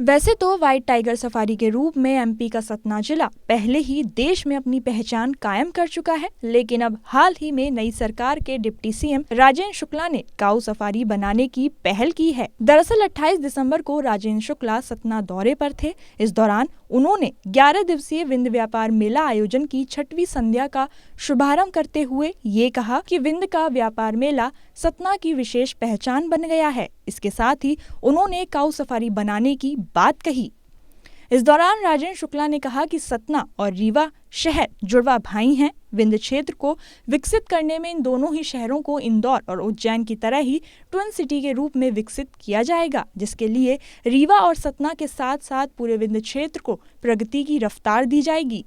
वैसे तो white tiger safari के रूप में एमपी का सतना जिला पहले ही देश में अपनी पहचान कायम कर चुका है, लेकिन अब हाल ही में नई सरकार के डिप्टी सीएम राजेंद्र शुक्ला ने काऊ सफारी बनाने की पहल की है। दरअसल 28 दिसंबर को राजेंद्र शुक्ला सतना दौरे पर थे। इस दौरान उन्होंने 11 दिवसीय विंध्य व्यापार मेला आयोजन की 6वीं संध्या का शुभारंभ करते हुए ये कहा कि विंध्य का व्यापार मेला सतना की विशेष पहचान बन गया है। इसके साथ ही उन्होंने काऊ सफारी बनाने की बात कही। इस दौरान राजेंद्र शुक्ला ने कहा कि सतना और रीवा शहर जुड़वा भाई हैं। विंध्य क्षेत्र को विकसित करने में इन दोनों ही शहरों को इंदौर और उज्जैन की तरह ही ट्विन सिटी के रूप में विकसित किया जाएगा, जिसके लिए रीवा और सतना के साथ साथ पूरे विंध्य क्षेत्र को प्रगति की रफ्तार दी जाएगी।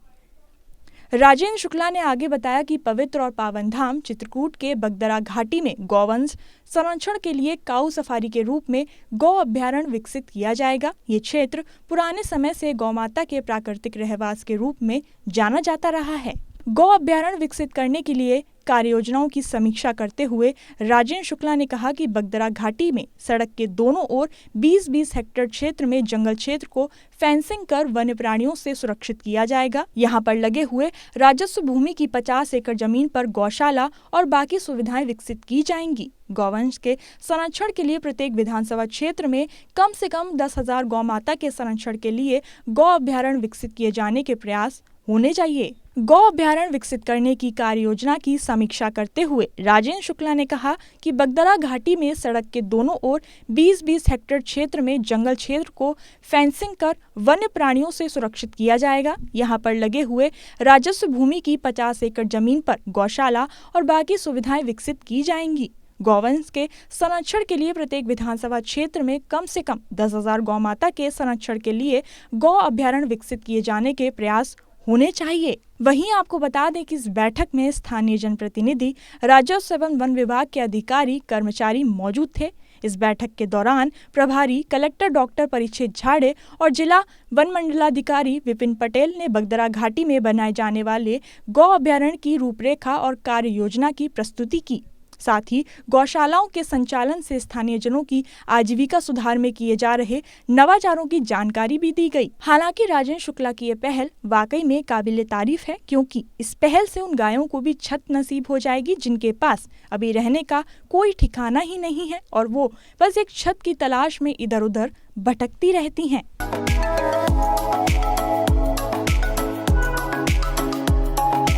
राजेंद्र शुक्ला ने आगे बताया कि पवित्र और पावन धाम चित्रकूट के बगदरा घाटी में गौवंश संरक्षण के लिए काऊ सफारी के रूप में गौ अभ्यारण्य विकसित किया जाएगा। ये क्षेत्र पुराने समय से गौ माता के प्राकृतिक रहवास के रूप में जाना जाता रहा है। गौ अभ्यारण्य विकसित करने के लिए कार्य योजनाओं की समीक्षा करते हुए राजेंद्र शुक्ला ने कहा कि बगदरा घाटी में सड़क के दोनों ओर 20-20 हेक्टेयर क्षेत्र में जंगल क्षेत्र को फेंसिंग कर वन्य प्राणियों से सुरक्षित किया जाएगा। यहां पर लगे हुए राजस्व भूमि की 50 एकड़ जमीन पर गौशाला और बाकी सुविधाएं विकसित की जाएंगी। गौवंश के संरक्षण के लिए प्रत्येक विधानसभा क्षेत्र में कम से कम 10,000 गौ माता के संरक्षण के लिए गौ अभ्यारण्य विकसित किए जाने के प्रयास होने चाहिए। गौ अभ्यारण्य विकसित करने की कार्य योजना की समीक्षा करते हुए राजेंद्र शुक्ला ने कहा कि बगदरा घाटी में सड़क के दोनों ओर 20-20 हेक्टेयर क्षेत्र में जंगल क्षेत्र को फेंसिंग कर वन्य प्राणियों से सुरक्षित किया जाएगा। यहां पर लगे हुए राजस्व भूमि की 50 एकड़ जमीन पर गौशाला और बाकी सुविधाएं विकसित की जाएंगी। गौवंश के संरक्षण के लिए प्रत्येक विधानसभा क्षेत्र में कम से कम 10,000 गौ माता के संरक्षण के लिए गौ अभ्यारण्य विकसित किए जाने के प्रयास होने चाहिए। वहीं आपको बता दें कि इस बैठक में स्थानीय जनप्रतिनिधि, राजस्व एवं वन विभाग के अधिकारी कर्मचारी मौजूद थे। इस बैठक के दौरान प्रभारी कलेक्टर डॉक्टर परीक्षित झाड़े और जिला वन मंडलाधिकारी विपिन पटेल ने बगदरा घाटी में बनाए जाने वाले गौ अभ्यारण्य की रूपरेखा और कार्य योजना की प्रस्तुति की। साथ ही गौशालाओं के संचालन से स्थानीय जनों की आजीविका सुधार में किए जा रहे नवाचारों की जानकारी भी दी गई। हालांकि राजेंद्र शुक्ला की ये पहल वाकई में काबिले तारीफ है, क्योंकि इस पहल से उन गायों को भी छत नसीब हो जाएगी जिनके पास अभी रहने का कोई ठिकाना ही नहीं है और वो बस एक छत की तलाश में इधर उधर भटकती रहती हैं।